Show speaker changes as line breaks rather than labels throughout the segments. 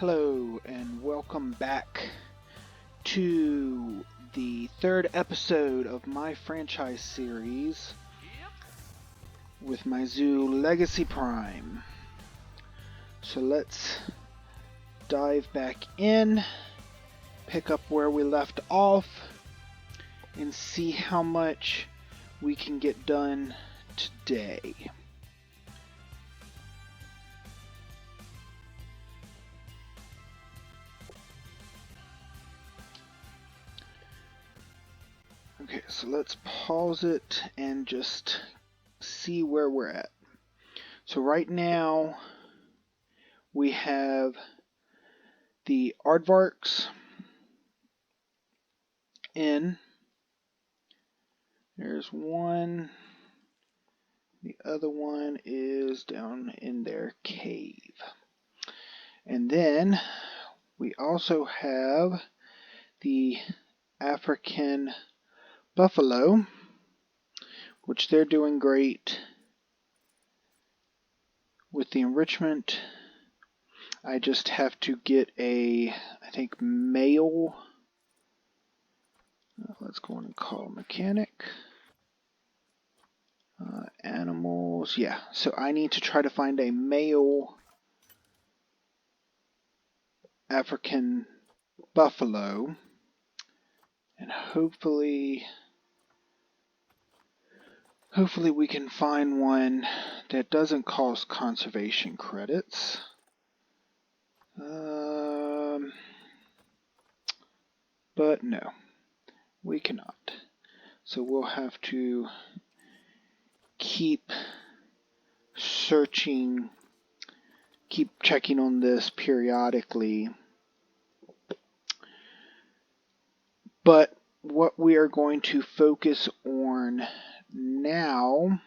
Hello and welcome back to the third episode of my franchise series with my zoo Legacy Prime. So let's dive back in, pick up where we left off, and see how much we can get done today. Okay, so let's pause it and just see where we're at. So right now we have the aardvarks in. There's one. The other one is down in their cave. And then we also have the African buffalo, which they're doing great with the enrichment. I just have to get I think male, let's go on and call mechanic, animals, yeah, so I need to try to find a male African buffalo, and hopefully we can find one that doesn't cost conservation credits. But no, we cannot. So we'll have to keep searching, keep checking on this periodically. But what we are going to focus on now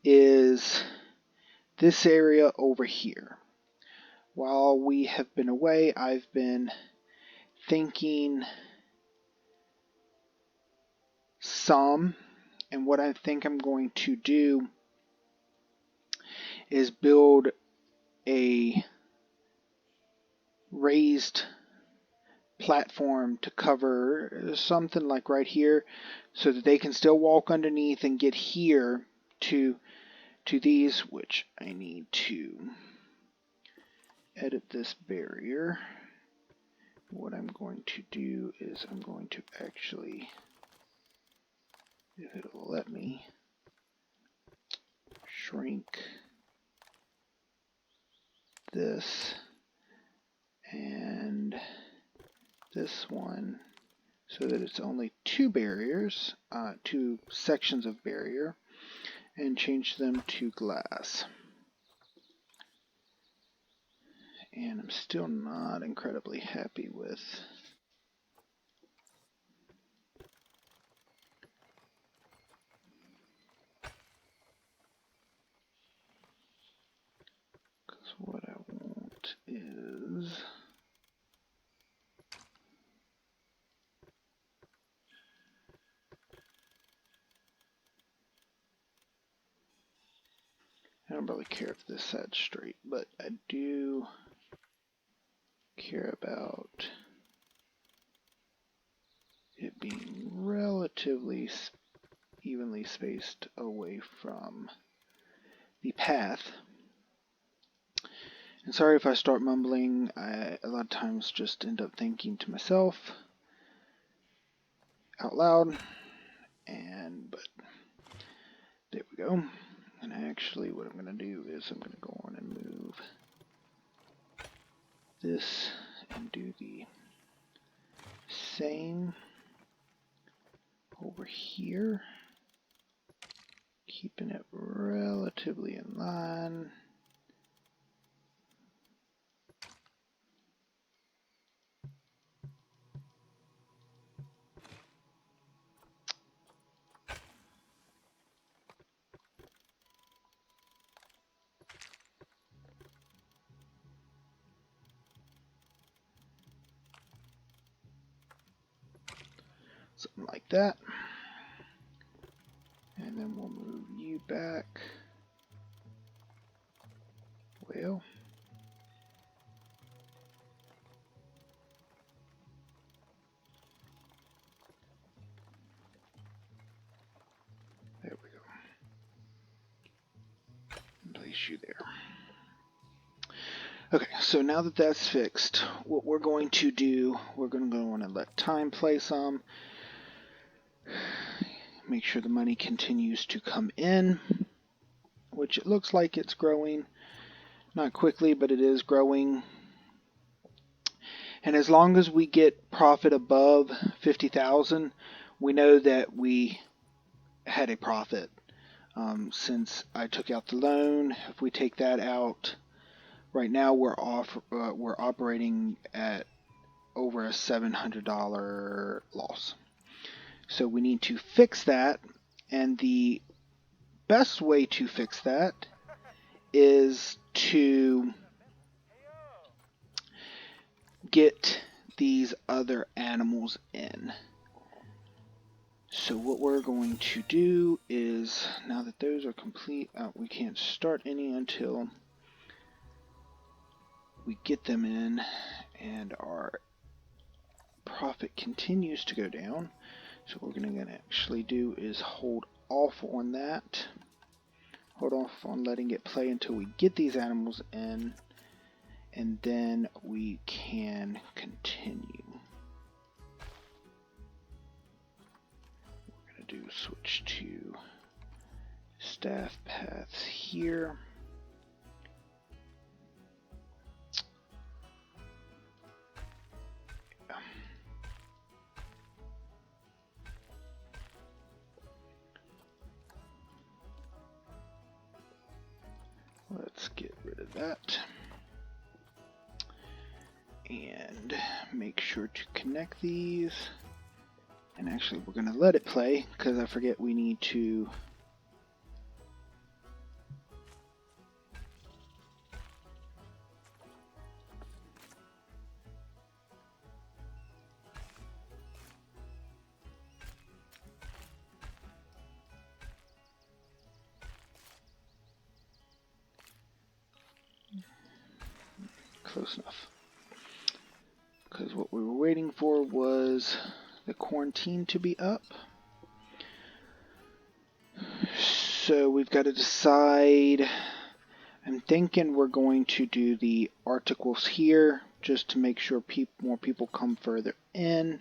is this area over here. While we have been away, I've been thinking some, and what I think I'm going to do is build a raised platform to cover something like right here, so that they can still walk underneath and get here to these, which I need to edit this barrier. What I'm going to do is I'm going to actually, if it'll let me, shrink this and this one so that it's only two barriers, two sections of barrier, and change them to glass. And I'm still not incredibly happy with what I want is I don't really care if this side's straight, but I do care about it being relatively evenly spaced away from the path. And sorry if I start mumbling, I a lot of times just end up thinking to myself out loud, but there we go. And actually what I'm going to do is I'm going to go on and move this and do the same over here, keeping it relatively in line. Something like that. And then we'll move you back. Well, place you there. Okay, so now that that's fixed, what we're going to do, we're going to go on and let time play some. Make sure the money continues to come in, which it looks like it's growing. Not quickly, but it is growing. And as long as we get profit above 50,000, we know that we had a profit. Since I took out the loan, if we take that out, right now we're operating at over a $700 loss. So we need to fix that, and the best way to fix that is to get these other animals in. So what we're going to do is, now that those are complete, we can't start any until we get them in, and our profit continues to go down. So what we're going to actually do is hold off on that. Hold off on letting it play until we get these animals in, and then we can continue. We're going to do switch to staff paths here. Let's get rid of that. And make sure to connect these. And actually, we're going to let it play because I forget we need to close enough. Because what we were waiting for was the quarantine to be up. So we've got to decide. I'm thinking we're going to do the articles here just to make sure more people come further in.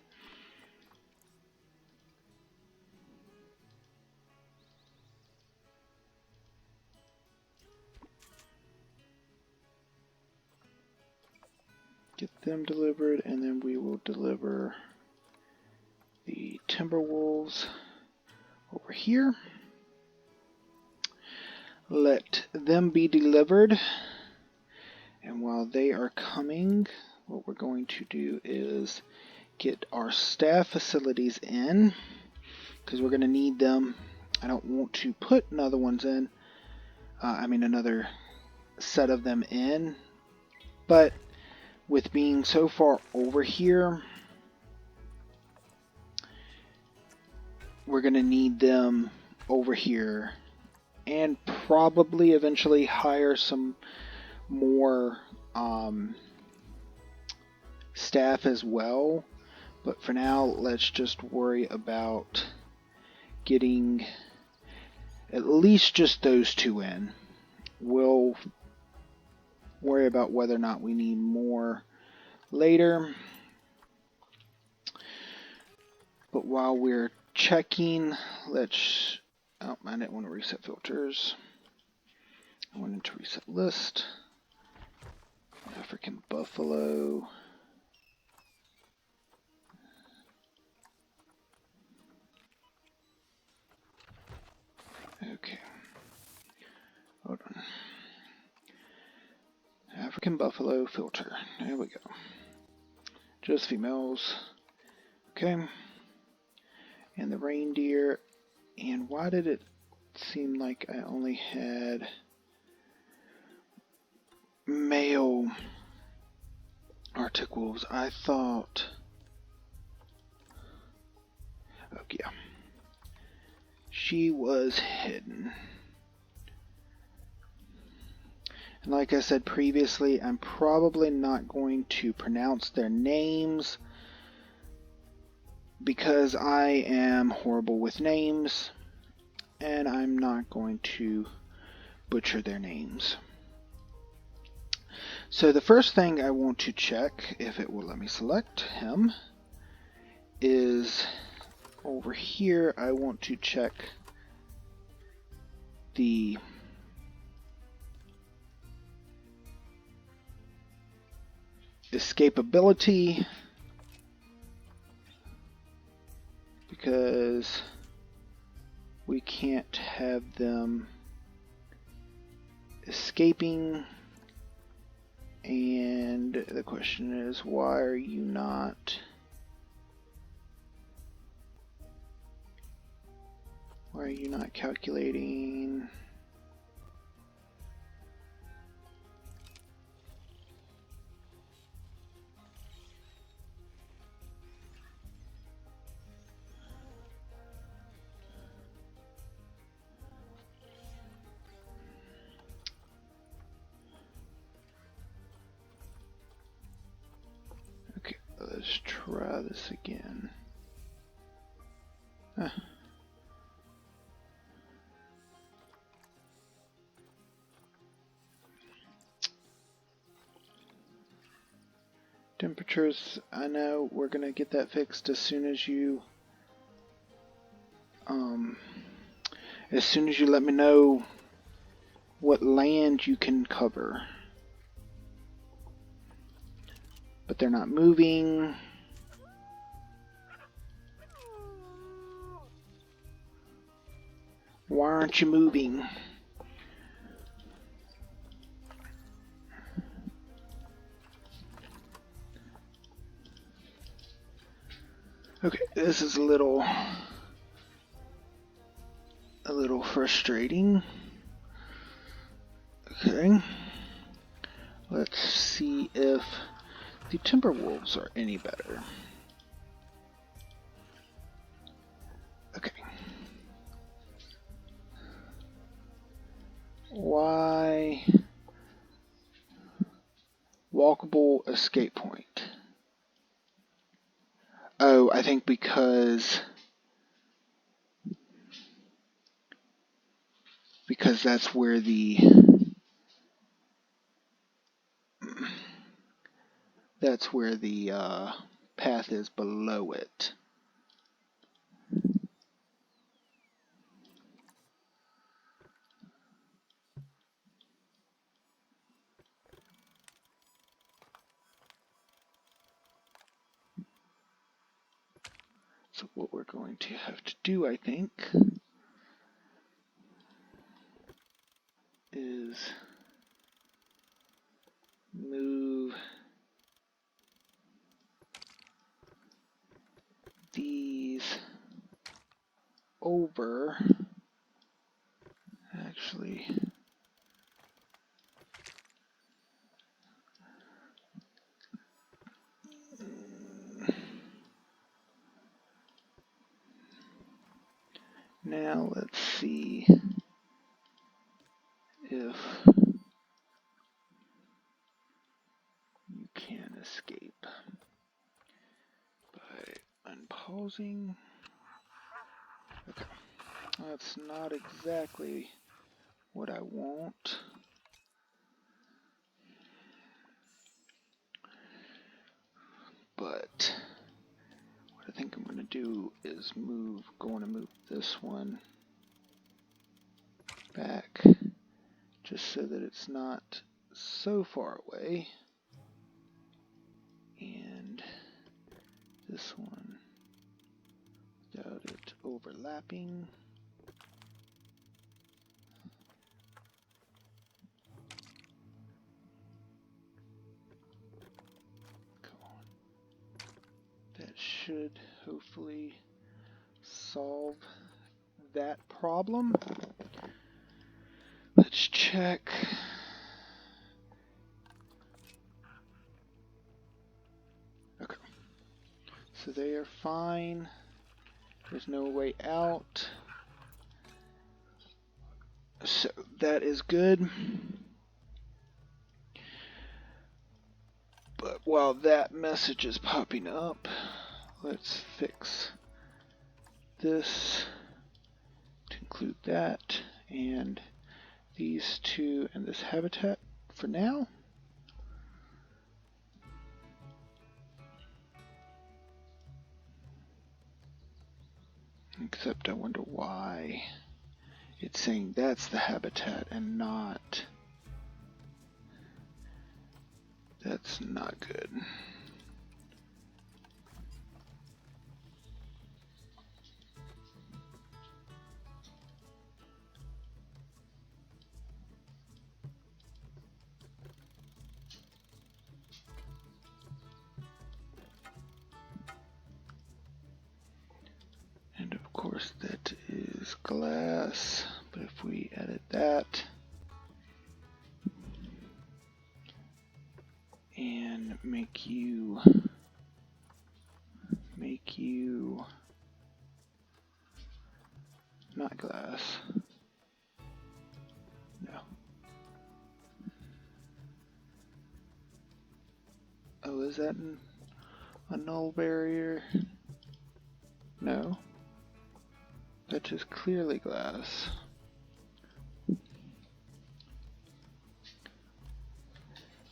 Get them delivered, and then we will deliver the timber wolves over here. Let them be delivered, and while they are coming, what we're going to do is get our staff facilities in, because we're going to need them. I don't want to put another ones in, another set of them in, but with being so far over here, we're going to need them over here, and probably eventually hire some more staff as well. But for now, let's just worry about getting at least just those two in. We'll worry about whether or not we need more later. But while we're checking, let's... Oh, I didn't want to reset filters. I wanted to reset list. African buffalo. Okay. Hold on. African buffalo filter. There we go. Just females. Okay. And the reindeer. And why did it seem like I only had male Arctic wolves? I thought... Oh, yeah. She was hidden. And like I said previously, I'm probably not going to pronounce their names because I am horrible with names, and I'm not going to butcher their names. So the first thing I want to check, if it will let me select him, is over here. I want to check the escapability, because we can't have them escaping. And the question is, why are you not calculating? Okay, let's try this again. Temperatures, I know we're gonna get that fixed as soon as you let me know what land you can cover. But they're not moving. Why aren't you moving? Okay, this is a little frustrating. Okay, let's see if the Timberwolves are any better. Okay. Why walkable escape point? Oh, I think because that's where the path is below it. So what we're going to have to do, I think, is move these over. Actually, now let's see if you can escape by unpausing. Okay, that's not exactly what I want. But what I think I'm going to do is move this one back just so that it's not so far away. And this one without it overlapping. That should hopefully solve that problem. Let's check. Okay. So they are fine. There's no way out. So that is good. But while that message is popping up, let's fix this to include that and these two in this habitat for now. Except I wonder why it's saying that's the habitat and not. That's not good. And of course that is glass, but if we edit that and make you not glass. No. Oh, is that a null barrier? No. That is clearly glass.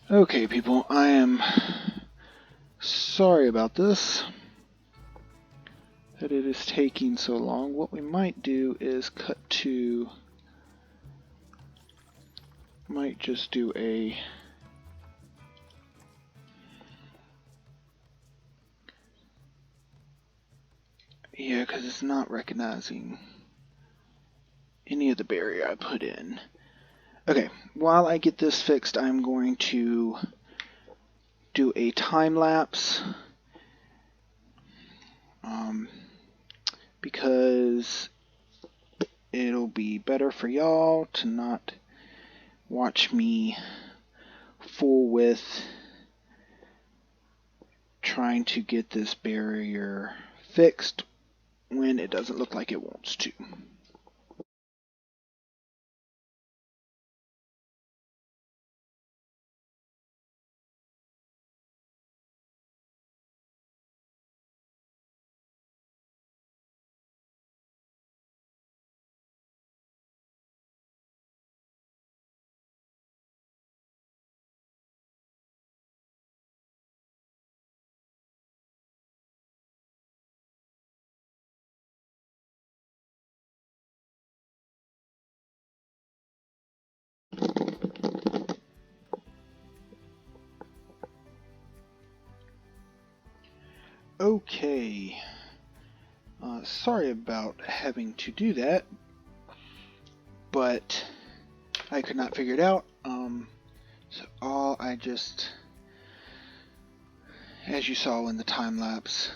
Okay, people, I am sorry about this, that it is taking so long. What we might do is might just do a yeah, because it's not recognizing any of the barrier I put in. Okay, while I get this fixed, I'm going to do a time lapse because it'll be better for y'all to not watch me fool with trying to get this barrier fixed when it doesn't look like it wants to. Okay, sorry about having to do that, but I could not figure it out. So I just, as you saw in the time lapse,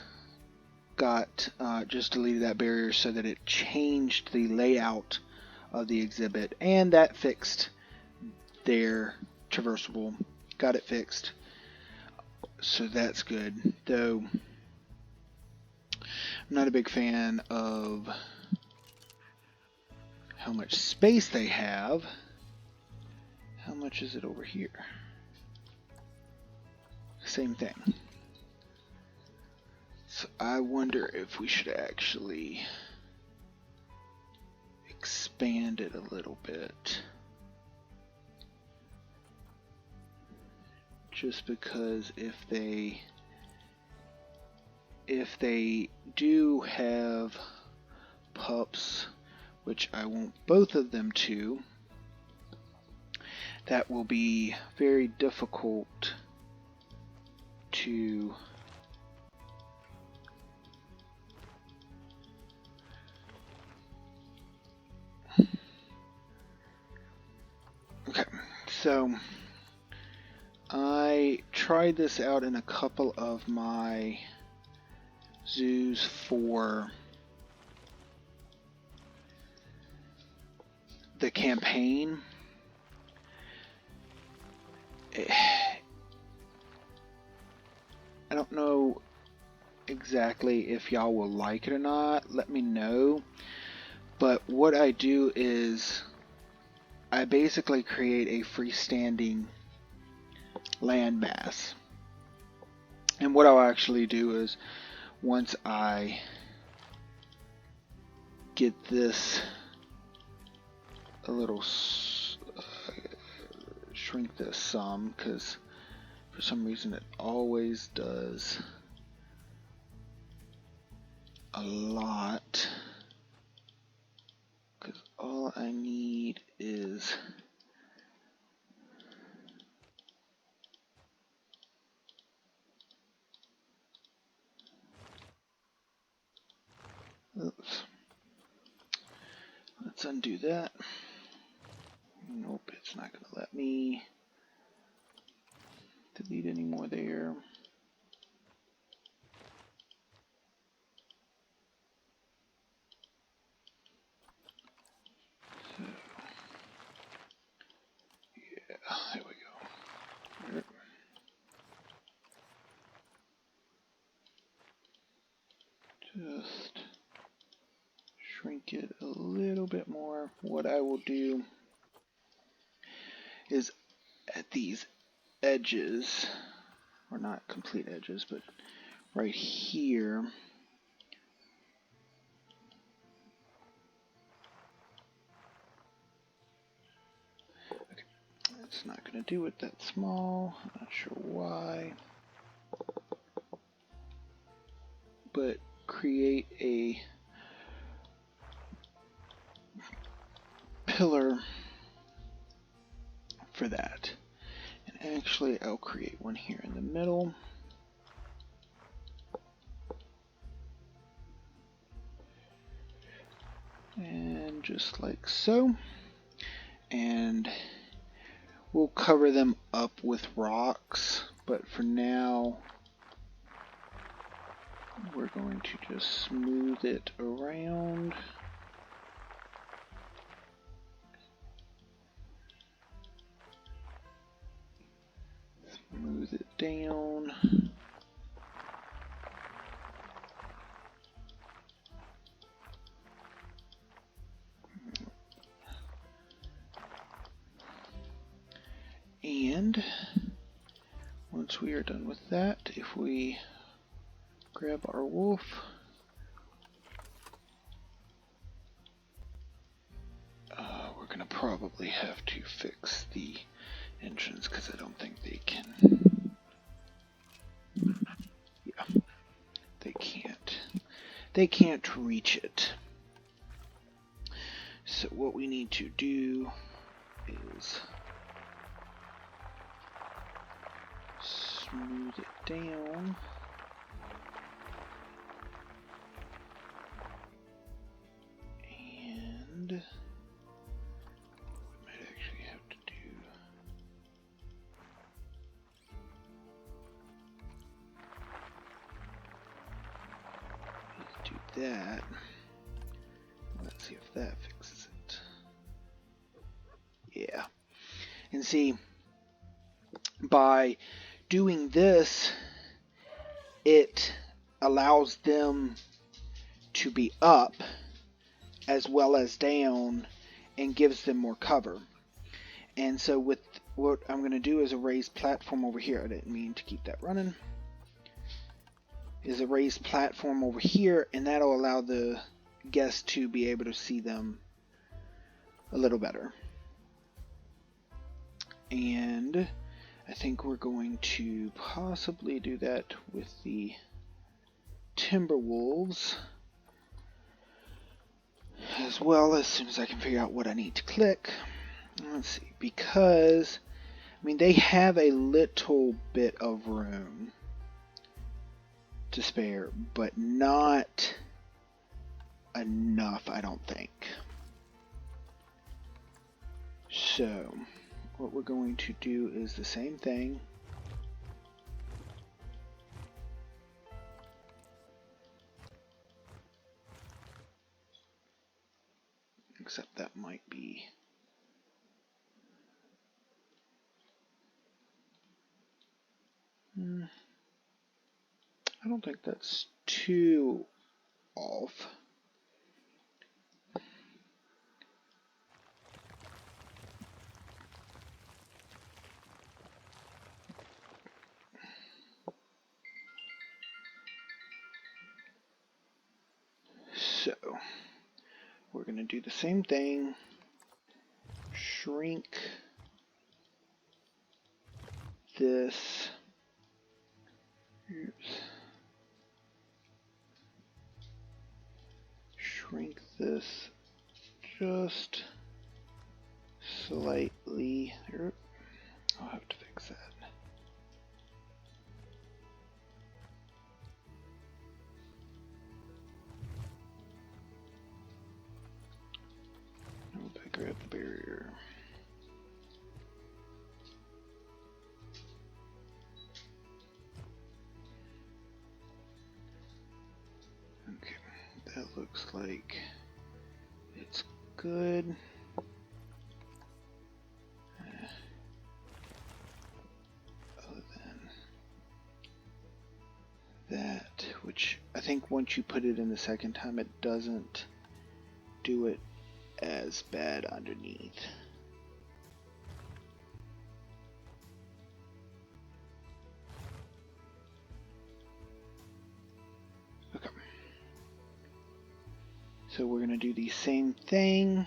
just deleted that barrier so that it changed the layout of the exhibit, and that fixed their traversable. Got it fixed, so that's good. Though I'm not a big fan of how much space they have. How much is it over here? Same thing. So I wonder if we should actually expand it a little bit. Just because if they do have pups, which I want both of them to, that will be very difficult to okay, so I tried this out in a couple of my zoos for the campaign. I don't know exactly if y'all will like it or not. Let me know. But what I do is I basically create a freestanding landmass. And what I'll actually do is once I get this a little shrink this some, because for some reason it always does a lot. Because all I need is oops. Let's undo that. Nope, it's not going to let me delete any more there. So, yeah, there we go. There. Just shrink it a little bit more. What I will do is at these edges, or not complete edges, but right here, okay, it's not going to do it that small, I'm not sure why, but create a pillar for that. And actually I'll create one here in the middle. And just like so. And we'll cover them up with rocks, but for now we're going to just smooth it around. Smooth it down. And once we are done with that, if we grab our wolf, we're going to probably have to fix the entrance because I don't think they can. Yeah, they can't. They can't reach it. So what we need to do is smooth it down. And we might actually have to do that. Let's see if that fixes it. Yeah. And see, by doing this, it allows them to be up as well as down and gives them more cover. And so with what I'm going to do is a raised platform over here. I didn't mean to keep that running. Is a raised platform over here, and that'll allow the guests to be able to see them a little better. And I think we're going to possibly do that with the Timberwolves as well, as soon as I can figure out what I need to click. Let's see, because I mean they have a little bit of room to spare, but not enough, I don't think. So what we're going to do is the same thing. Except that might be I don't think that's too off. So we're going to do the same thing. Shrink this. Oops. Shrink this just slightly. I'll have to fix that. I grab the barrier. Okay, that looks like it's good. Other than that, which I think once you put it in the second time, it doesn't do it as bad underneath. Okay. So we're going to do the same thing.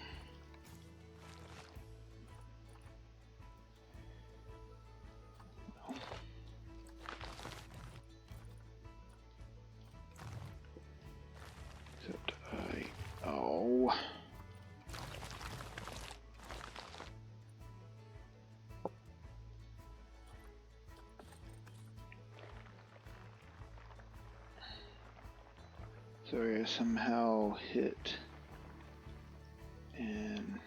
Sorry, I somehow hit and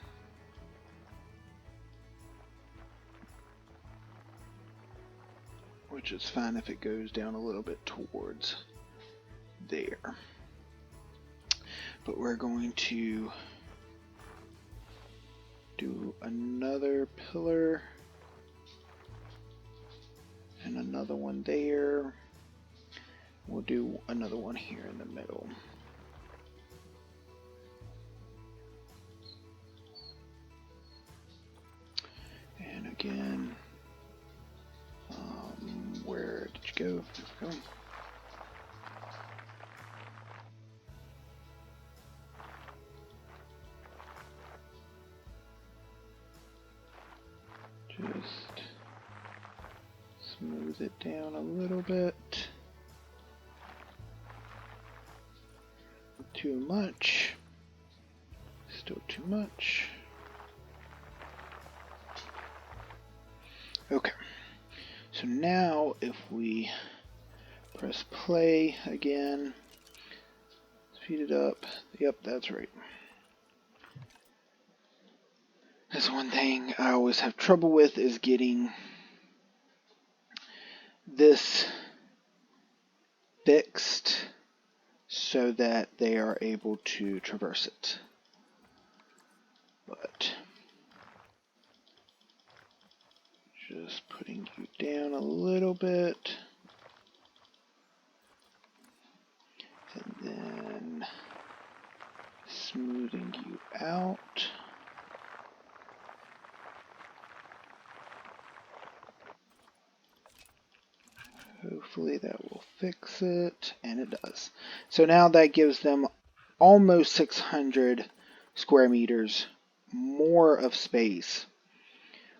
which is fine if it goes down a little bit towards there. But we're going to do another pillar and another one there. We'll do another one here in the middle. And again, where did you go? There we go. Just smooth it down a little bit. Too much. Still too much. Okay. So now if we press play again, speed it up. Yep, that's right. That's one thing I always have trouble with, is getting this fixed so that they are able to traverse it. But just putting you down a little bit, and then smoothing you out. Hopefully that will fix it, and it does. So now that gives them almost 600 square meters more of space,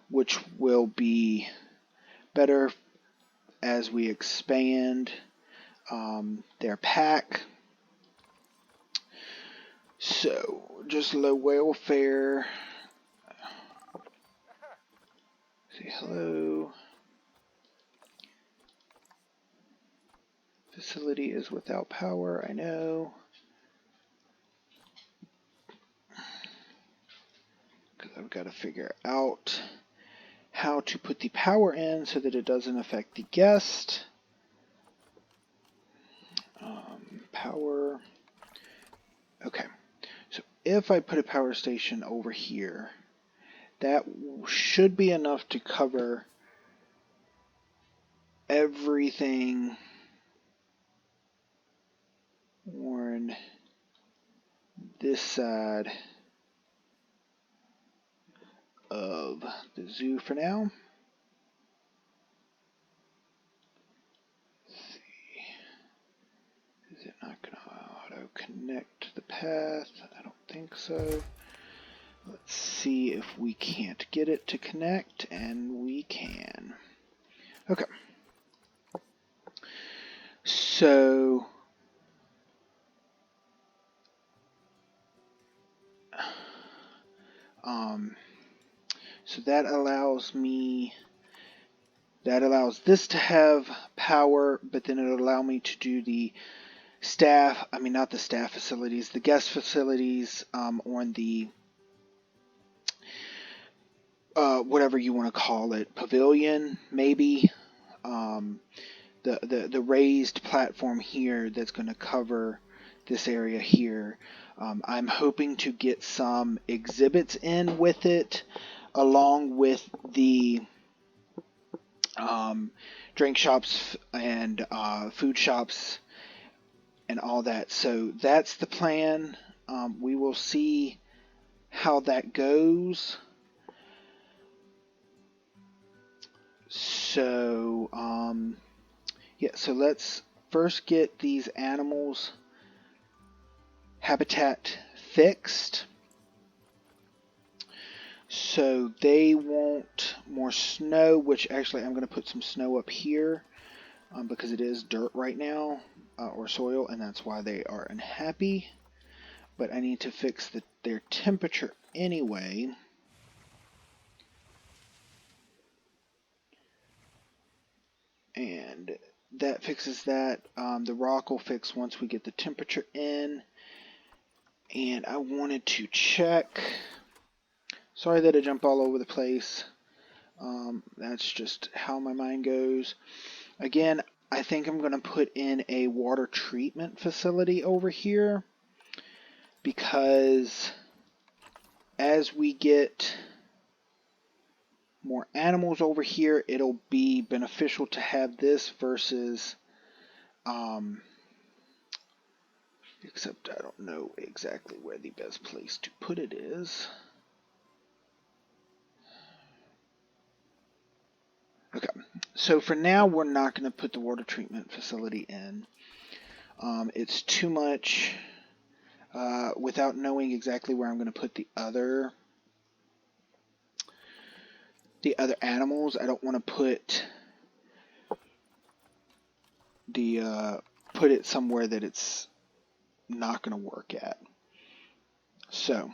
which will be better as we expand their pack. So just low welfare. Say hello. Facility is without power, I know. Because I've got to figure out how to put the power in so that it doesn't affect the guest. Power. Okay. So if I put a power station over here, that should be enough to cover everything on this side of the zoo for now. Let's see. Is it not going to auto connect the path? I don't think so. Let's see if we can't get it to connect, and we can. Okay. So so that allows this to have power, but then it'll allow me to do the not the staff facilities, the guest facilities on the whatever you want to call it, pavilion, maybe. The raised platform here that's going to cover this area here. I'm hoping to get some exhibits in with it, along with the drink shops and food shops and all that. So that's the plan. We will see how that goes. So yeah, so let's first get these animals' habitat fixed. So they want more snow, which actually I'm going to put some snow up here because it is dirt right now, or soil, and that's why they are unhappy. But I need to fix their temperature anyway. And that fixes that. The rock will fix once we get the temperature in. And I wanted to check. Sorry that I jump all over the place. That's just how my mind goes. Again, I think I'm going to put in a water treatment facility over here, because as we get more animals over here, it'll be beneficial to have this versus except I don't know exactly where the best place to put it is. Okay, so for now we're not going to put the water treatment facility in. It's too much without knowing exactly where I'm going to put the other animals. I don't want to put it somewhere that it's not going to work at. So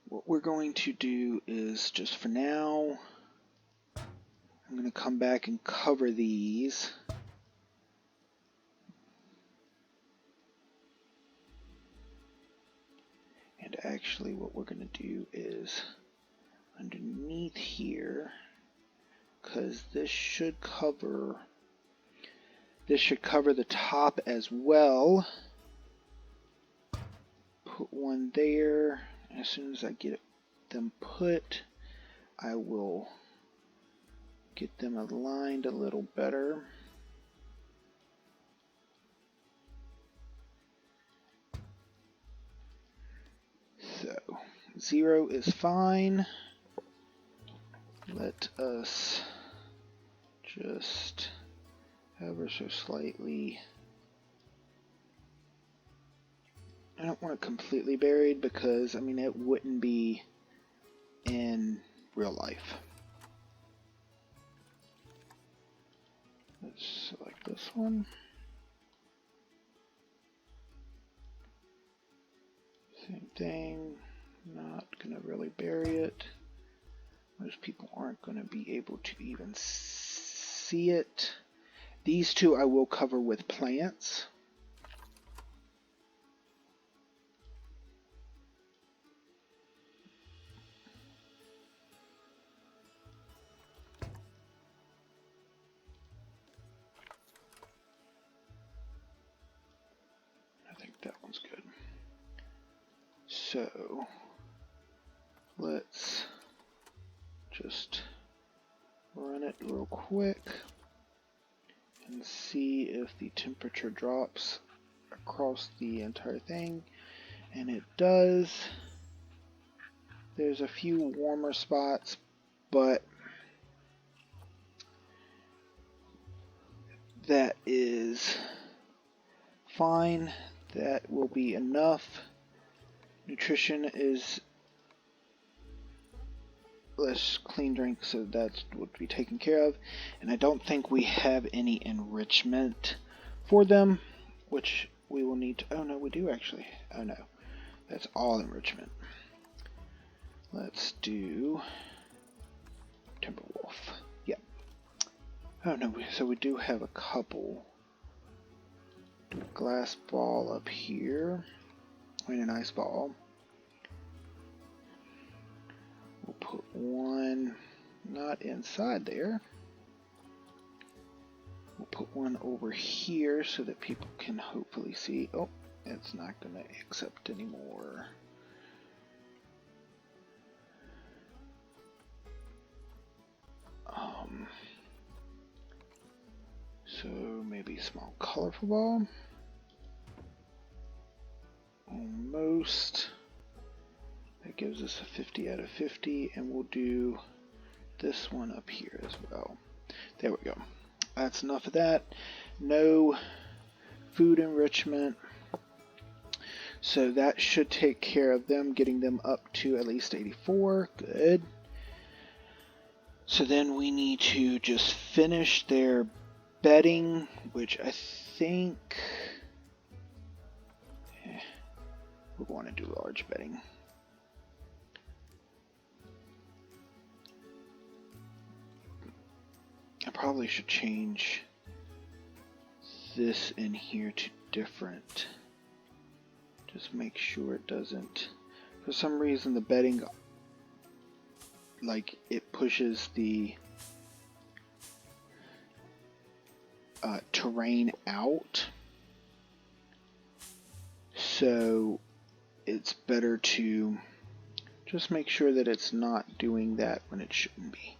what we're going to do is, just for now, I'm going to come back and cover these. And actually what we're going to do is underneath here, because this should cover the top as well. Put one there. As soon as I get them put, I will get them aligned a little better. So 0 is fine. Let us just ever so slightly. I don't want it completely buried because, it wouldn't be in real life. Let's select this one. Same thing. Not going to really bury it. Most people aren't going to be able to even see it. These two I will cover with plants. I think that one's good. So let's just run it real quick and see if the temperature drops across the entire thing, and it does. There's a few warmer spots, but that is fine. That will be enough. Nutrition is let's clean drink, so that would be taken care of. And I don't think we have any enrichment for them, which we will need to, oh no, we do actually, oh no, that's all enrichment. Let's do Timberwolf. Yeah. Oh no, so we do have a couple. Do a glass ball up here. I mean, an ice ball. We'll put one not inside there. We'll put one over here so that people can hopefully see. Oh, it's not going to accept anymore. So maybe a small colorful ball. Almost. That gives us a 50 out of 50, and we'll do this one up here as well. There we go. That's enough of that. No food enrichment. So that should take care of them, getting them up to at least 84. Good. So then we need to just finish their bedding, which I think we're going to do large bedding. I probably should change this in here to different. Just make sure it doesn't. For some reason, the bedding, like, it pushes the terrain out. So it's better to just make sure that it's not doing that when it shouldn't be.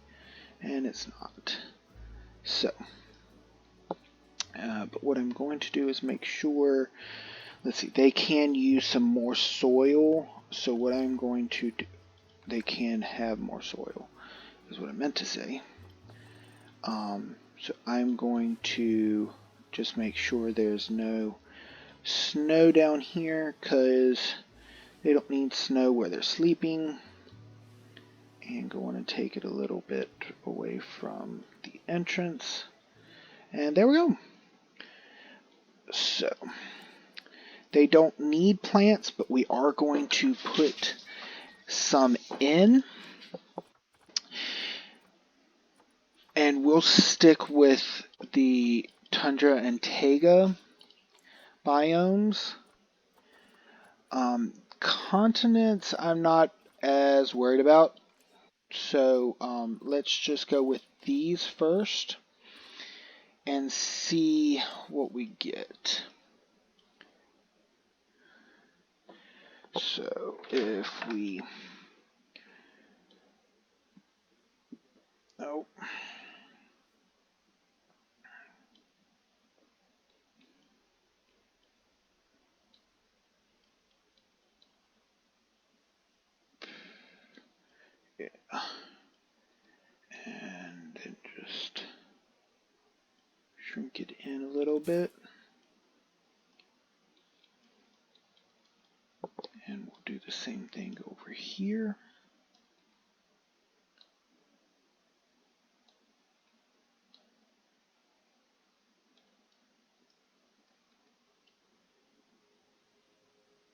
And it's not. So, but what I'm going to do is make sure, let's see, they can use some more soil. So what I'm going to do, they can have more soil, is what I meant to say. So I'm going to just make sure there's no snow down here, because they don't need snow where they're sleeping. And go on and take it a little bit away from the entrance. And there we go. So, they don't need plants, but we are going to put some in. And we'll stick with the tundra and taiga biomes. Continents, I'm not as worried about. So let's just go with these first and see what we get. So if we... Oh. Yeah. And then just shrink it in a little bit. And we'll do the same thing over here.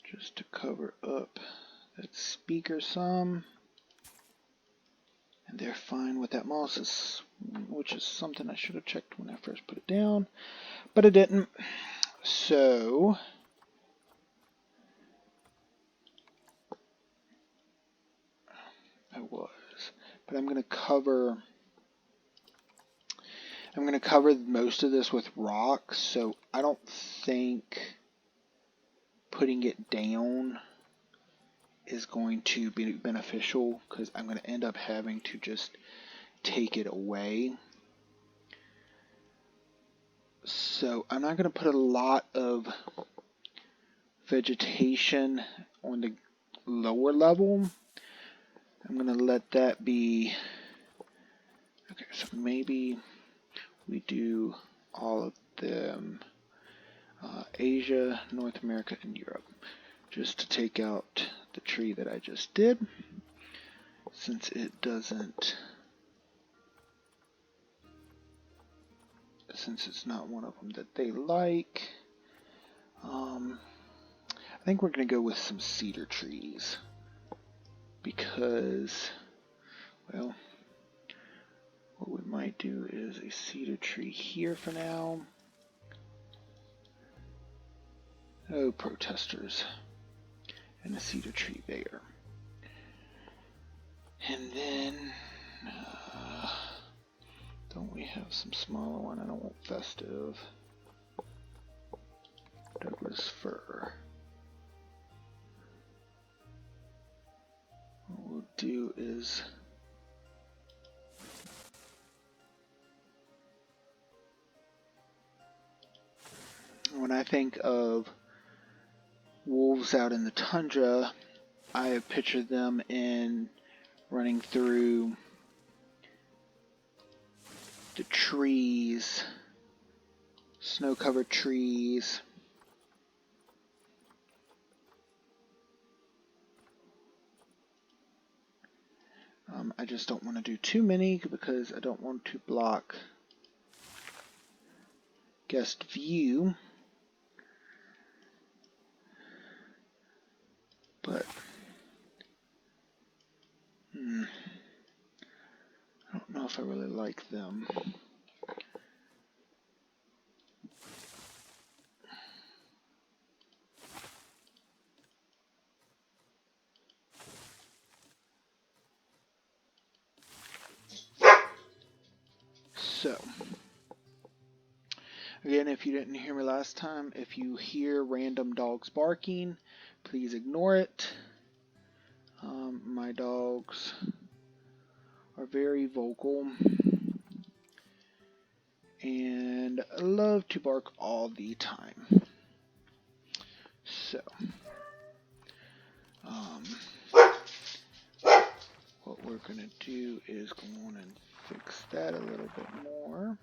Just to cover up that speaker some. And they're fine with that moss, which is something I should have checked when I first put it down, but I didn't. So I was, but I'm going to cover most of this with rocks, so I don't think putting it down is going to be beneficial, because I'm going to end up having to just take it away. So I'm not going to put a lot of vegetation on the lower level. I'm going to let that be. Okay, so maybe we do all of them, Asia, North America, and Europe, just to take out the tree that I just did. since it doesn't, since it's not one of them that they like. I think we're going to go with some cedar trees because, well, what we might do is a cedar tree here for now. Oh, protesters. And a cedar tree there. And then, don't we have some smaller one? I don't want festive. Douglas fir. What we'll do is when I think of wolves out in the tundra, I have pictured them in running through the trees, snow-covered trees. I just don't want to do too many because I don't want to block guest view. But I don't know if I really like them. So, again, if you didn't hear me last time, if you hear random dogs barking, please ignore it. My dogs are very vocal and love to bark all the time. So, what we're going to do is go on and fix that a little bit more.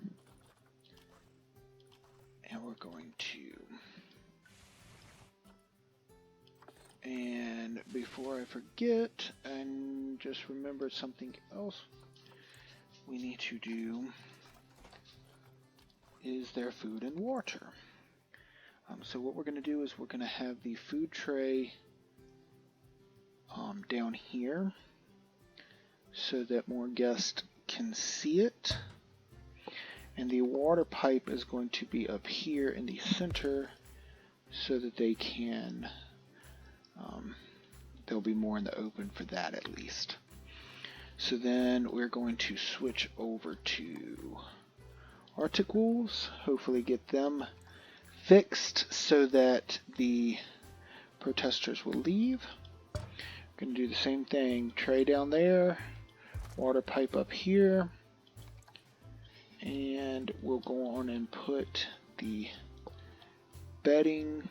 And we're going to, and before I forget, and just remember something else we need to do is their food and water. So what we're going to do is we're going to have the food tray down here so that more guests can see it. And the water pipe is going to be up here in the center so that they can, they'll be more in the open for that at least. So then we're going to switch over to Arctic wolves, hopefully get them fixed so that the protesters will leave. We're going to do the same thing, tray down there, water pipe up here, and we'll go on and put the bedding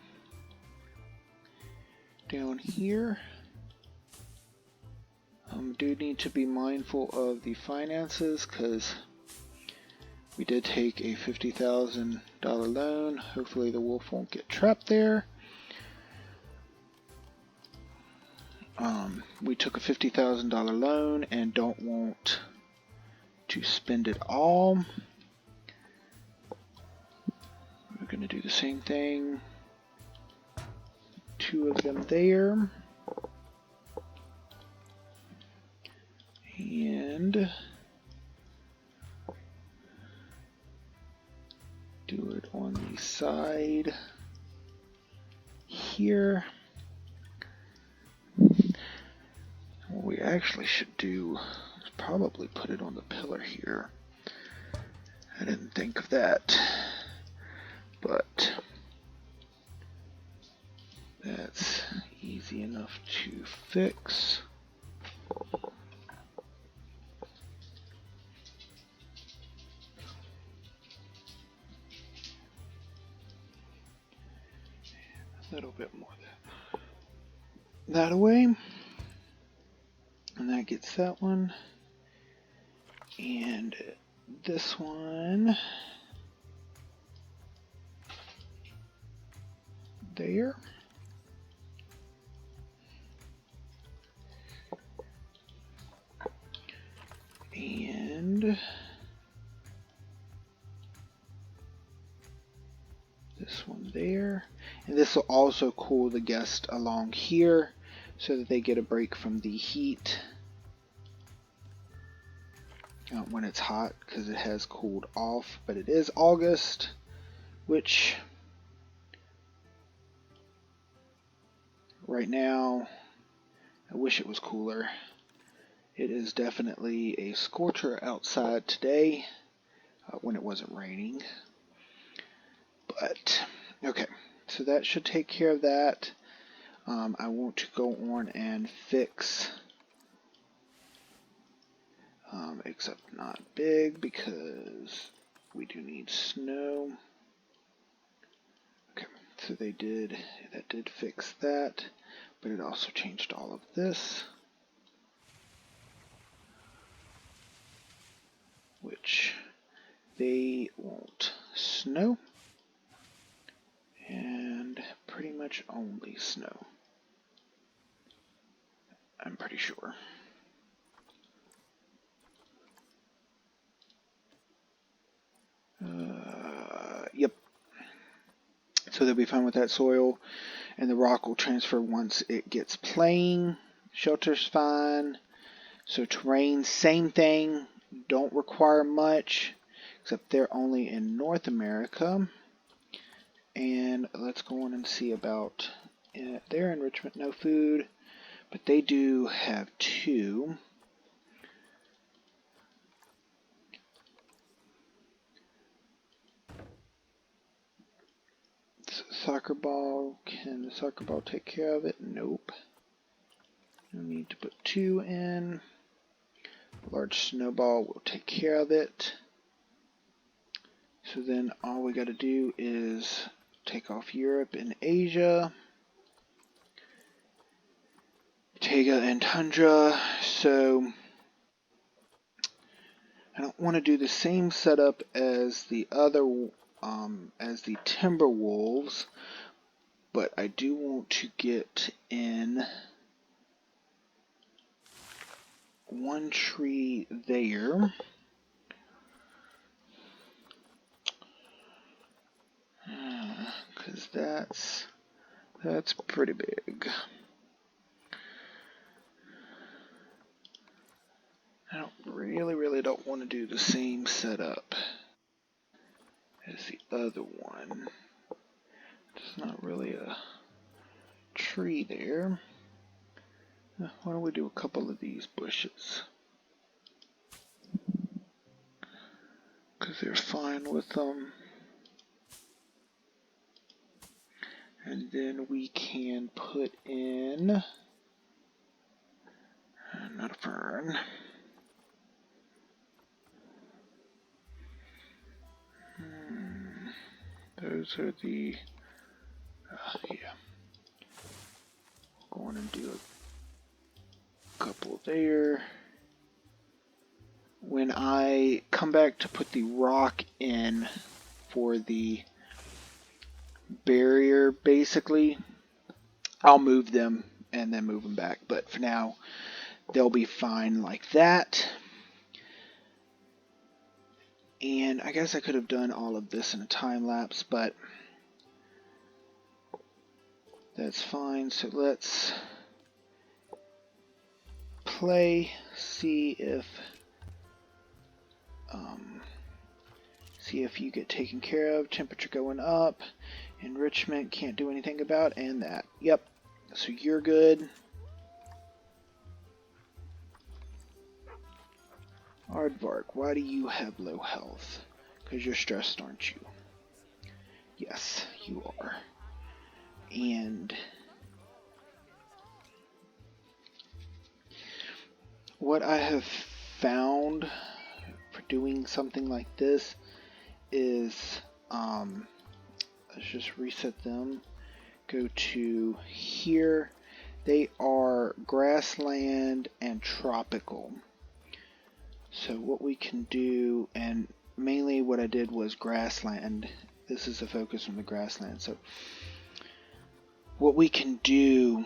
down here. Do need to be mindful of the finances because we did take a $50,000 loan. Hopefully the wolf won't get trapped there. We took a $50,000 loan and don't want to spend it all. We're going to do the same thing. 2 of them there. And do it on the side here. What we actually should do is probably put it on the pillar here. I didn't think of that, but that's easy enough to fix. A little bit more that away, and that gets that one, and this one there. And this one there. And this will also cool the guest along here so that they get a break from the heat when it's hot, because it has cooled off. But it is August, which right now I wish it was cooler. It is definitely a scorcher outside today when it wasn't raining. But okay, so that should take care of that. I want to go on and fix, except not big, because we do need snow. Okay, so that did fix that, but it also changed all of this, which they won't snow, and pretty much only snow, I'm pretty sure. Yep. So they'll be fine with that soil, and the rock will transfer once it gets playing. Shelter's fine. So terrain, same thing. Don't require much, except they're only in North America. And let's go on and see about their enrichment. No food, but they do have 2. Soccer ball. Can the soccer ball take care of it? Nope. No need to put 2 in. Large snowball will take care of it. So then all we got to do is take off Europe and Asia. Taiga and tundra. So I don't want to do the same setup as the other, as the timber wolves, but I do want to get in 1 tree there. Because that's pretty big. I really don't want to do the same setup as the other one. It's not really a tree there. Why don't we do a couple of these bushes? Because they're fine with them. And then we can put in, not a fern. Those are the, yeah. Go on and do a couple there. When I come back to put the rock in for the barrier, basically, I'll move them and then move them back. But for now, they'll be fine like that. And I guess I could have done all of this in a time lapse, but that's fine. So let's play, see if you get taken care of. Temperature going up. Enrichment can't do anything about, and that. Yep. So you're good. Aardvark, why do you have low health? Because you're stressed, aren't you? Yes, you are. And what I have found for doing something like this is, let's just reset them. Go to here. They are grassland and tropical. So what we can do, and mainly what I did was grassland. This is the focus on the grassland. So what we can do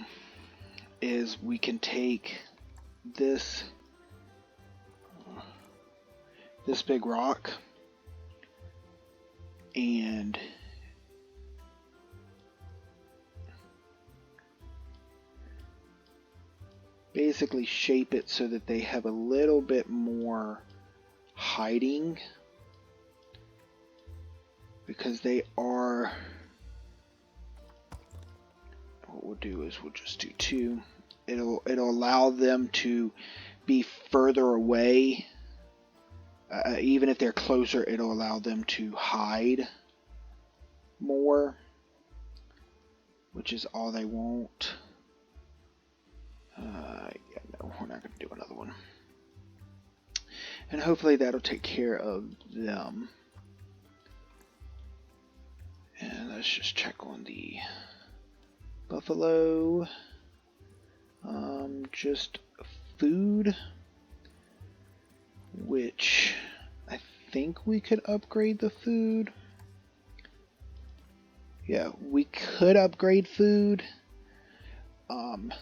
is we can take this this big rock and basically shape it so that they have a little bit more hiding, because they are, what we'll do is we'll just do 2. It'll allow them to be further away. Even if they're closer, it'll allow them to hide more, which is all they want. Yeah, no, we're not going to do another one. And hopefully that'll take care of them. And let's just check on the buffalo. Just food, which I think we could upgrade the food. Yeah, we could upgrade food.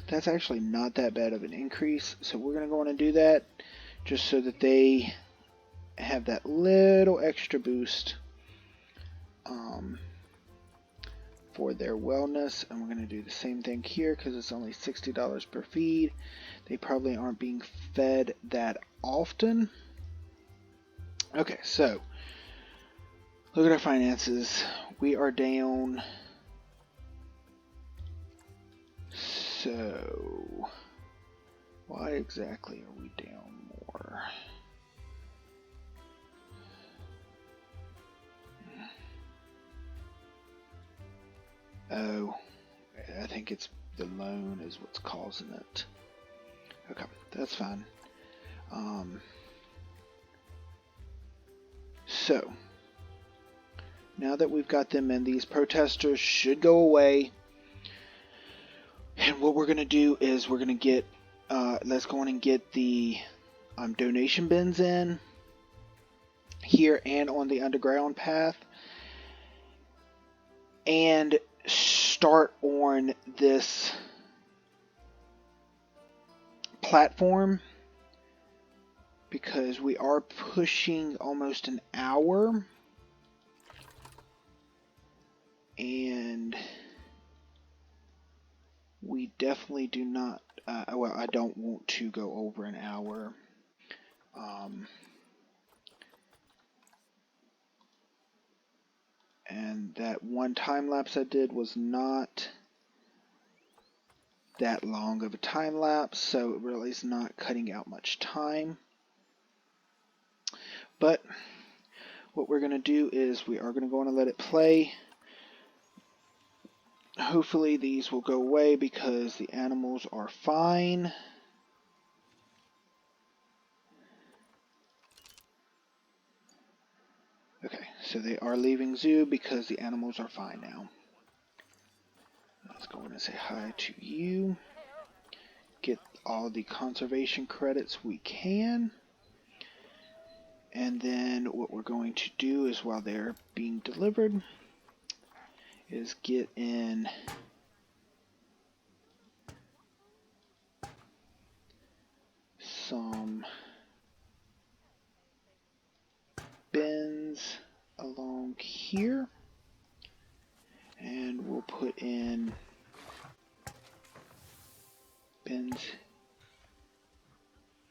That's actually not that bad of an increase, so we're going to go on and do that just so that they have that little extra boost for their wellness. And we're going to do the same thing here because it's only $60 per feed. They probably aren't being fed that often. Okay, so look at our finances. We are down. So why exactly are we down more? Oh, I think it's the loan is what's causing it. Okay, that's fine. So now that we've got them in, these protesters should go away. And what we're going to do is we're going to get, let's go on and get the donation bins in here and on the underground path. And start on this platform because we are pushing almost an hour. And we definitely do not, well, I don't want to go over an hour. And that one time lapse I did was not that long of a time lapse, so it really is not cutting out much time. But what we're going to do is we are going to go on and let it play. Hopefully these will go away because the animals are fine. Okay, so they are leaving zoo because the animals are fine now. Let's go in and say hi to you. Get all the conservation credits we can. And then what we're going to do is while they're being delivered is get in some bins along here, and we'll put in bins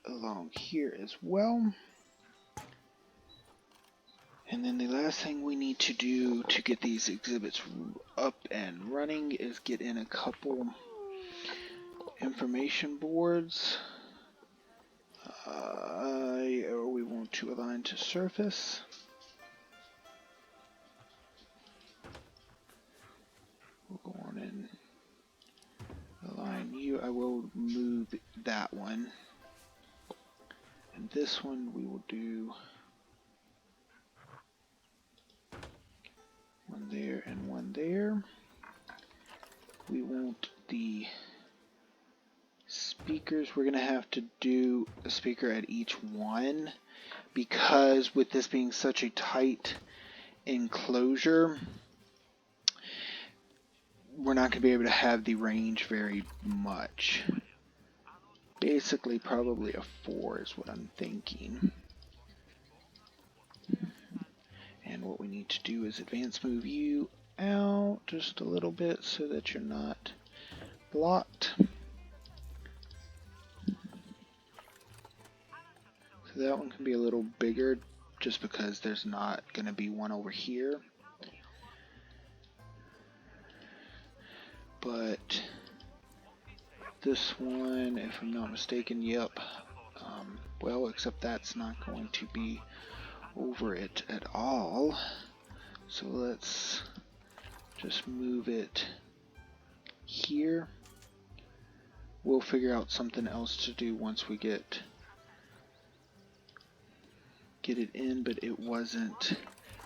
along here as well. And then the last thing we need to do to get these exhibits up and running is get in a couple information boards. We want to align to surface. We'll go on and align you. I will move that one. And this one we will do one there and one there. We want the speakers. We're going to have to do a speaker at each one because with this being such a tight enclosure, we're not going to be able to have the range very much. Basically, probably a 4 is what I'm thinking. need to do is advance move you out just a little bit so that you're not blocked. So that one can be a little bigger just because there's not going to be one over here. But this one, if I'm not mistaken, yep. Well, except that's not going to be over it at all. So let's just move it here. We'll figure out something else to do once we get it in, but it wasn't,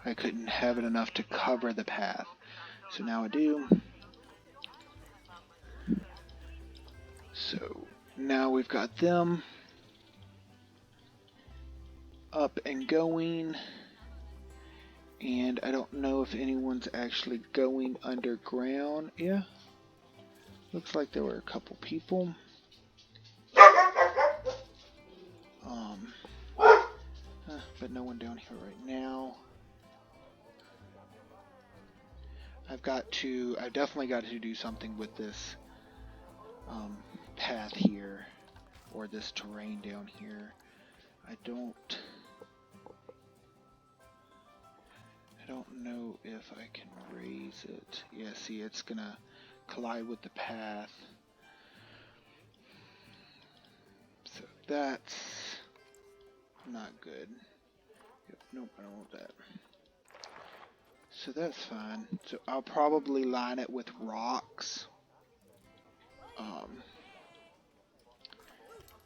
I couldn't have it enough to cover the path. So now I do. So now we've got them up and going, and I don't know if anyone's actually going underground. Yeah, looks like there were a couple people. But no one down here right now. I've definitely got to do something with this path here, or this terrain down here. I don't know if I can raise it. Yeah, see, it's gonna collide with the path. So that's not good. Yep, nope, I don't want that. So that's fine. So I'll probably line it with rocks.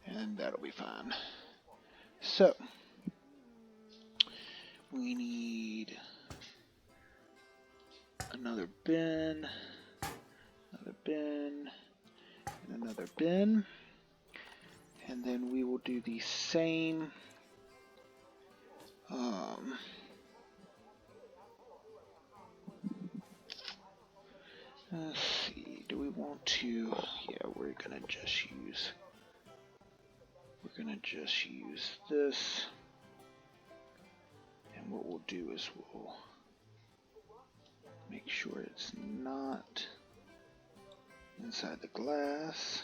And that'll be fine. So we need another bin, and another bin. And then we will do the same. Let's see, do we want to, yeah, we're gonna just use this. And what we'll do is we'll make sure it's not inside the glass.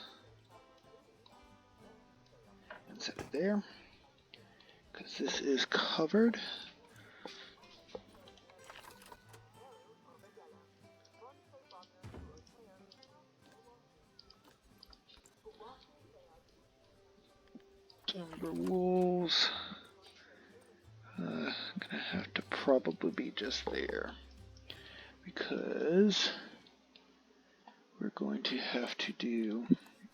And set it there, because this is covered. Timber walls. Gonna have to probably be just there, because we're going to have to do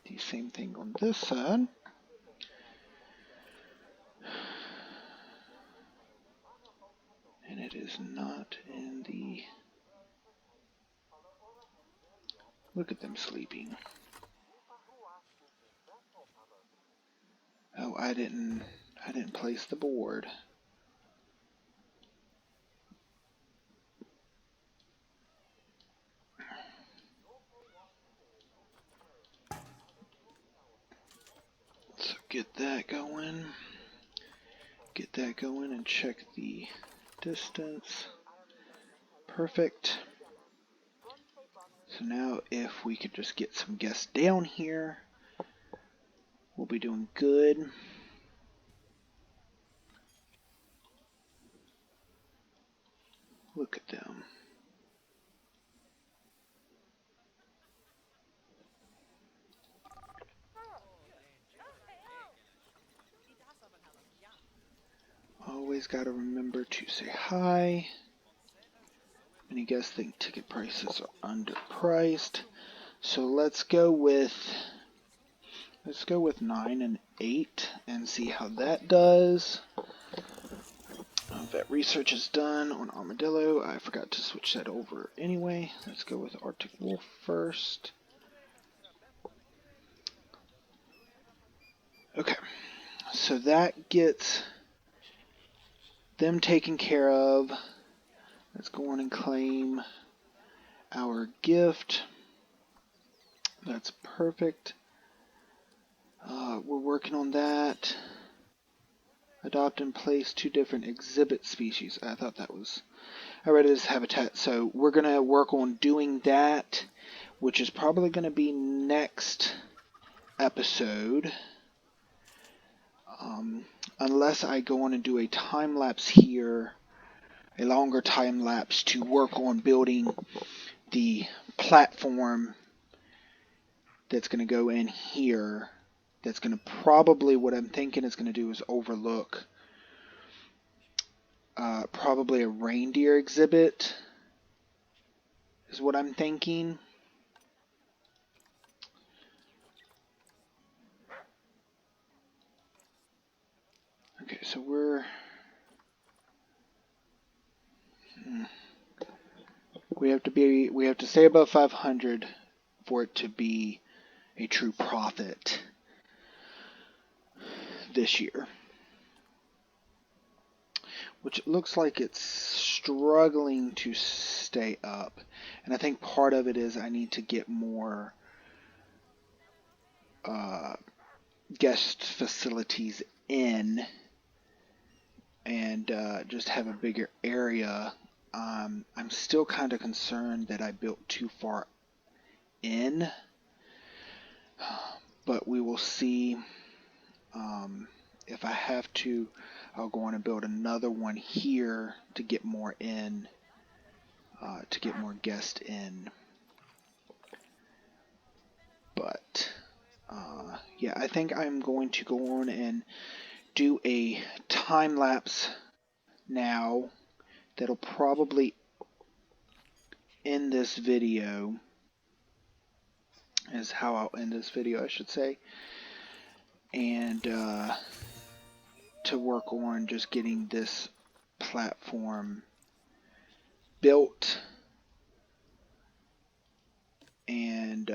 the same thing on this side. And it is not in the... Look at them sleeping. Oh, I didn't place the board. So get that going. Get that going and check the distance. Perfect. So now if we could just get some guests down here, we'll be doing good. Look at them. Always got to remember to say hi. Many guests think ticket prices are underpriced. So let's go with 9 and 8 and see how that does. That research is done on Armadillo. I forgot to switch that over anyway. Let's go with Arctic Wolf first. Okay, so that gets them taken care of. Let's go on and claim our gift. That's perfect. We're working on that. Adopt and place 2 different exhibit species. I thought that was... I read it as habitat. So we're going to work on doing that, which is probably going to be next episode. Unless I go on and do a time lapse here, a longer time lapse to work on building the platform that's going to go in here. That's going to probably, what I'm thinking is going to do is overlook probably a reindeer exhibit is what I'm thinking. Okay, so we have to stay above 500 for it to be a true profit this year, which looks like it's struggling to stay up. And I think part of it is I need to get more guest facilities in and just have a bigger area. I'm still kind of concerned that I built too far in, but we will see. If I have to, I'll go on and build another one here to get more in, to get more guests in. But yeah, I think I'm going to go on and do a time lapse now that'll probably end this video, is how I'll end this video, I should say, and to work on just getting this platform built and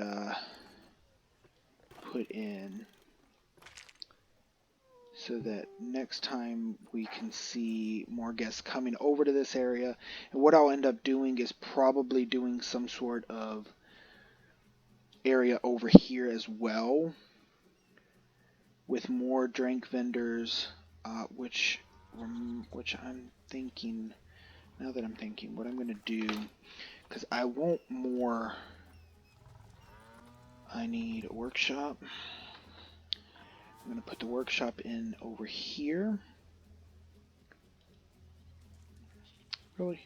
put in so that next time we can see more guests coming over to this area. And what I'll end up doing is probably doing some sort of area over here as well with more drink vendors, which I'm thinking, now that I'm thinking, what I'm going to do, because I want more, I need a workshop. I'm going to put the workshop in over here. Really?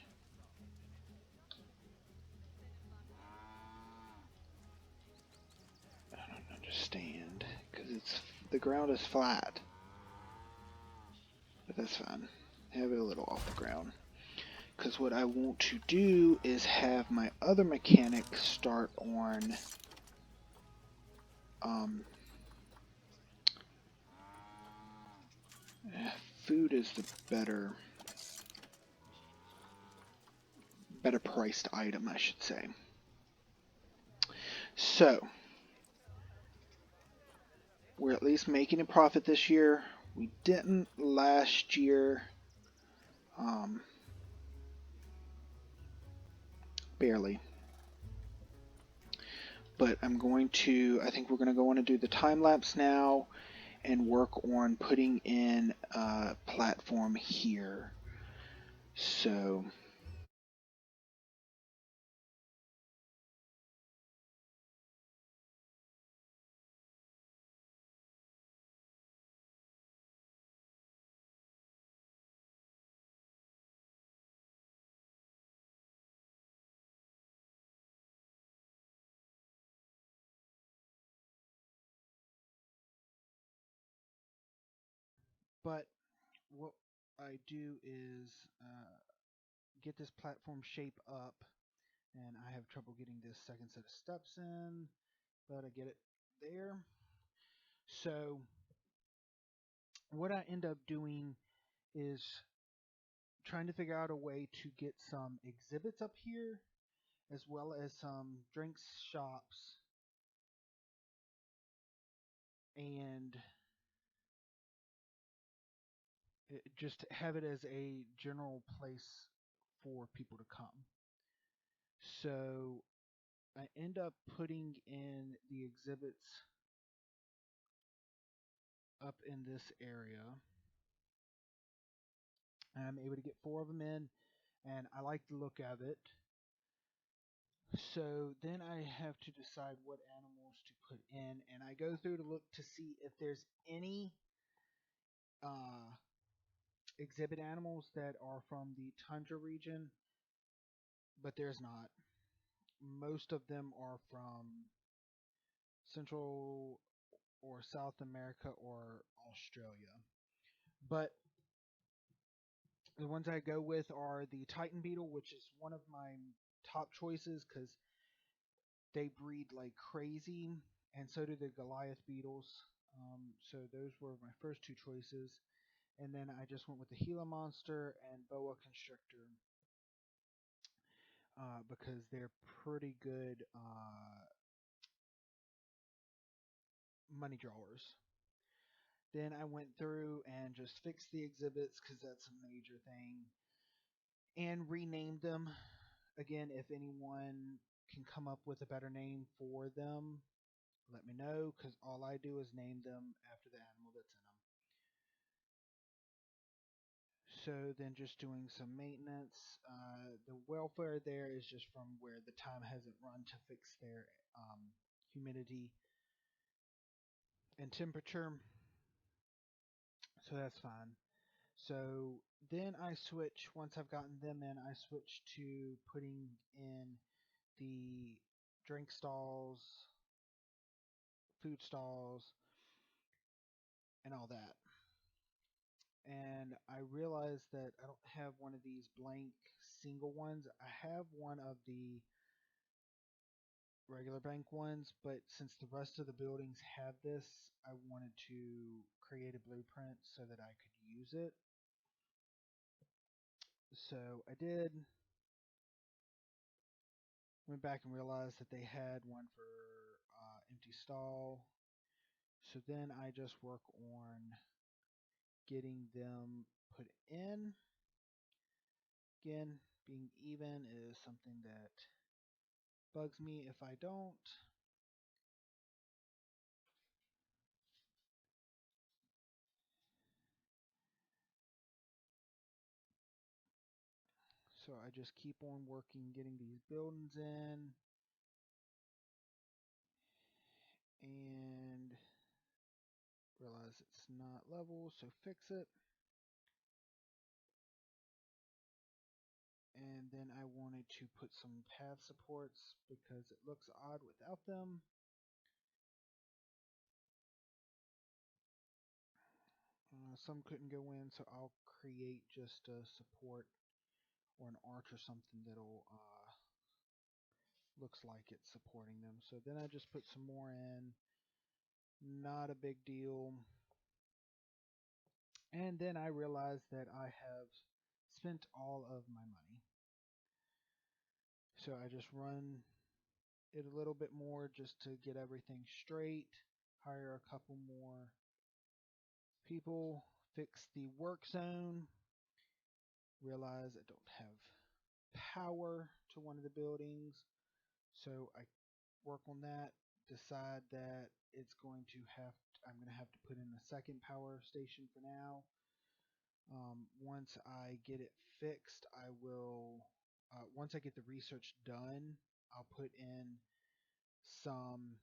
I don't understand, because the ground is flat. But that's fine. Have it a little off the ground. Because what I want to do is have my other mechanic start on food is the better priced item, I should say. So we're at least making a profit this year. We didn't last year, barely. But I think we're going to go on and do the time lapse now and work on putting in a platform here. So but what I do is get this platform shape up, and I have trouble getting this second set of steps in, but I get it there. So what I end up doing is trying to figure out a way to get some exhibits up here, as well as some drinks shops, and just have it as a general place for people to come. So I end up putting in the exhibits up in this area. And I'm able to get 4 of them in, and I like the look of it. So then I have to decide what animals to put in, and I go through to look to see if there's any exhibit animals that are from the tundra region, but there's not. Most of them are from Central or South America or Australia. But the ones I go with are the Titan beetle, which is one of my top choices because they breed like crazy, and so do the Goliath beetles. So those were my first 2 choices. And then I just went with the Gila monster and boa constrictor because they're pretty good money drawers. Then I went through and just fixed the exhibits because that's a major thing, and renamed them. Again, if anyone can come up with a better name for them, let me know, because all I do is name them after the animal that's in them. So then just doing some maintenance. The welfare there is just from where the time hasn't run to fix their humidity and temperature. So that's fine. So then I switch, once I've gotten them in, I switch to putting in the drink stalls, food stalls, and all that. And I realized that I don't have one of these blank single ones. I have one of the regular blank ones, but since the rest of the buildings have this, I wanted to create a blueprint so that I could use it. So I did. Went back and realized that they had one for empty stall. So then I just work on getting them put in. Again, being even is something that bugs me if I don't. So I just keep on working getting these buildings in. And realize it's not level, so fix it. And then I wanted to put some path supports because it looks odd without them. Some couldn't go in, so I'll create just a support or an arch or something that'll looks like it's supporting them. So then I just put some more in. Not a big deal. And then I realized that I have spent all of my money. So I just run it a little bit more just to get everything straight. Hire a couple more people. Fix the work zone. Realize I don't have power to one of the buildings. So I work on that. Decide that I'm going to have to put in a second power station for now. Once I get it fixed, I will, once I get the research done, I'll put in some,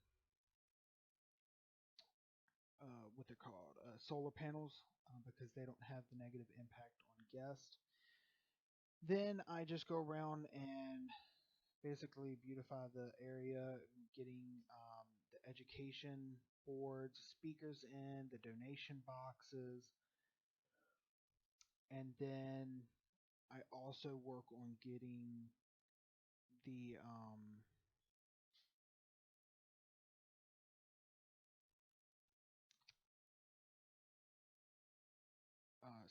what they're called, solar panels, because they don't have the negative impact on guests. Then I just go around and basically beautify the area, getting the education boards, speakers in, the donation boxes, and then I also work on getting the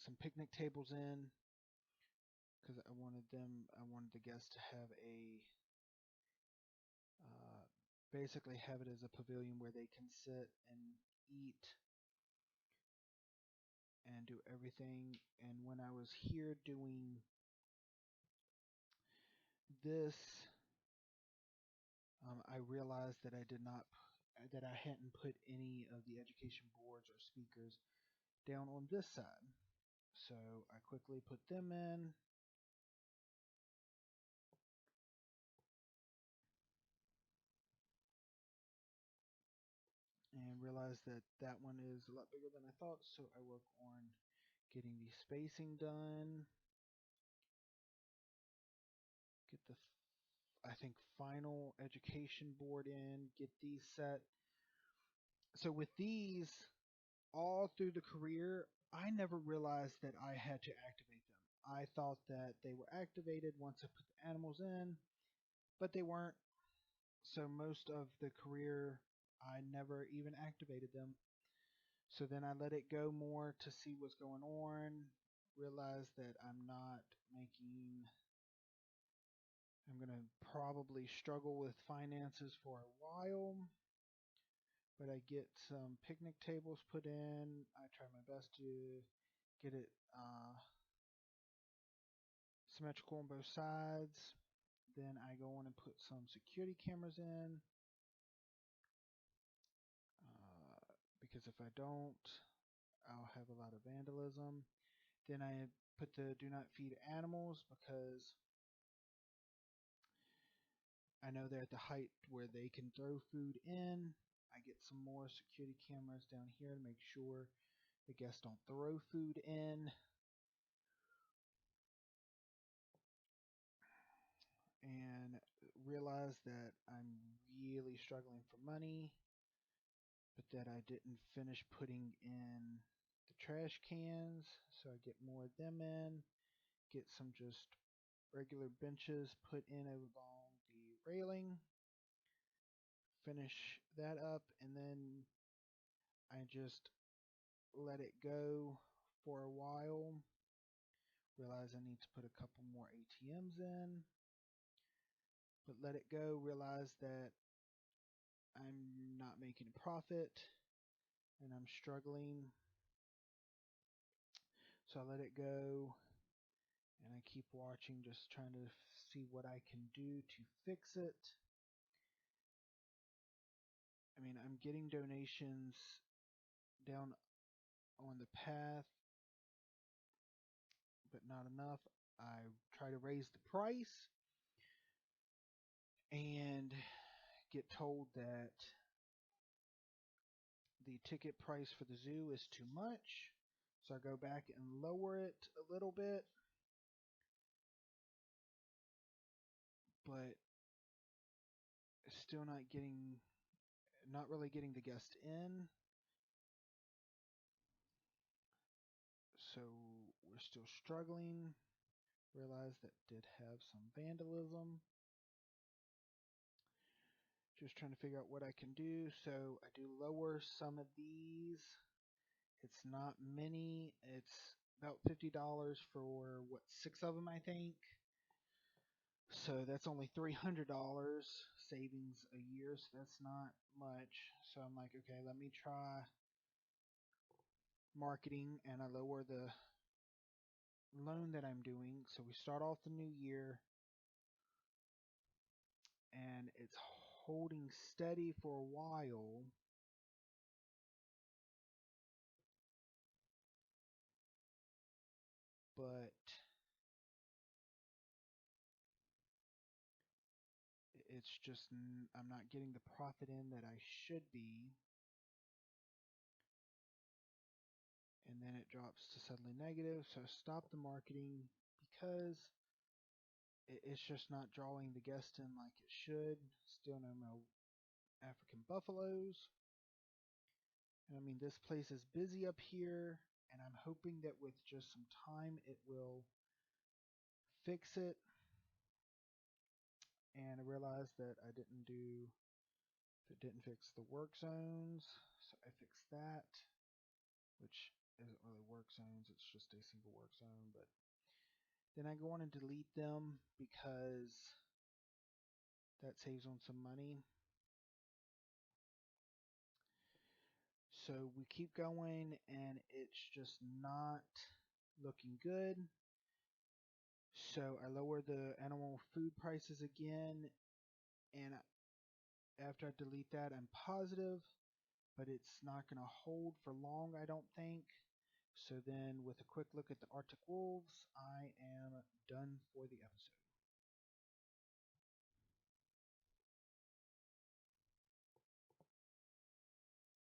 some picnic tables in because I wanted the guests to have uh, basically have it as a pavilion where they can sit and eat and do everything. And when I was here doing this, I realized that that I hadn't put any of the education boards or speakers down on this side. So I quickly put them in. And realized that that one is a lot bigger than I thought, so I work on getting the spacing done. Get the, I think, final education board in, get these set. So with these, all through the career, I never realized that I had to activate them. I thought that they were activated once I put the animals in, but they weren't. So most of the career, I never even activated them. So then I let it go more to see what's going on, realized that I'm going to probably struggle with finances for a while, but I get some picnic tables put in. I try my best to get it symmetrical on both sides. Then I go on and put some security cameras in, because if I don't, I'll have a lot of vandalism. Then I put the do not feed animals because I know they're at the height where they can throw food in. I get some more security cameras down here to make sure the guests don't throw food in. And realize that I'm really struggling for money, but that I didn't finish putting in the trash cans, so I get more of them in. Get some just regular benches put in along the railing. Finish that up, and then I just let it go for a while. Realize I need to put a couple more ATMs in, but let it go. Realize that I'm not making a profit and I'm struggling. So I let it go and I keep watching, just trying to see what I can do to fix it. I mean, I'm getting donations down on the path, but not enough. I try to raise the price and get told that the ticket price for the zoo is too much. So I go back and lower it a little bit, but still not really getting the guest in. So we're still struggling. Realize that did have some vandalism. Just trying to figure out what I can do. So I do lower some of these. It's not many. It's about $50 for what, 6 of them, I think. So that's only $300 savings a year. So that's not much. So I'm like, okay, let me try marketing, and I lower the loan that I'm doing. So we start off the new year, and it's holding steady for a while. But it's just, I'm not getting the profit in that I should be. And then it drops to suddenly negative. So I stop the marketing because it's just not drawing the guest in like it should. Still no more African buffaloes. And I mean, this place is busy up here, and I'm hoping that with just some time it will fix it. And I realized that it didn't fix the work zones, so I fixed that, which isn't really work zones, it's just a single work zone. But then I go on and delete them because that saves on some money. So we keep going, and it's just not looking good. So I lower the animal food prices again, and after I delete that, I'm positive, but it's not going to hold for long, I don't think. So then with a quick look at the Arctic wolves, I am done for the episode.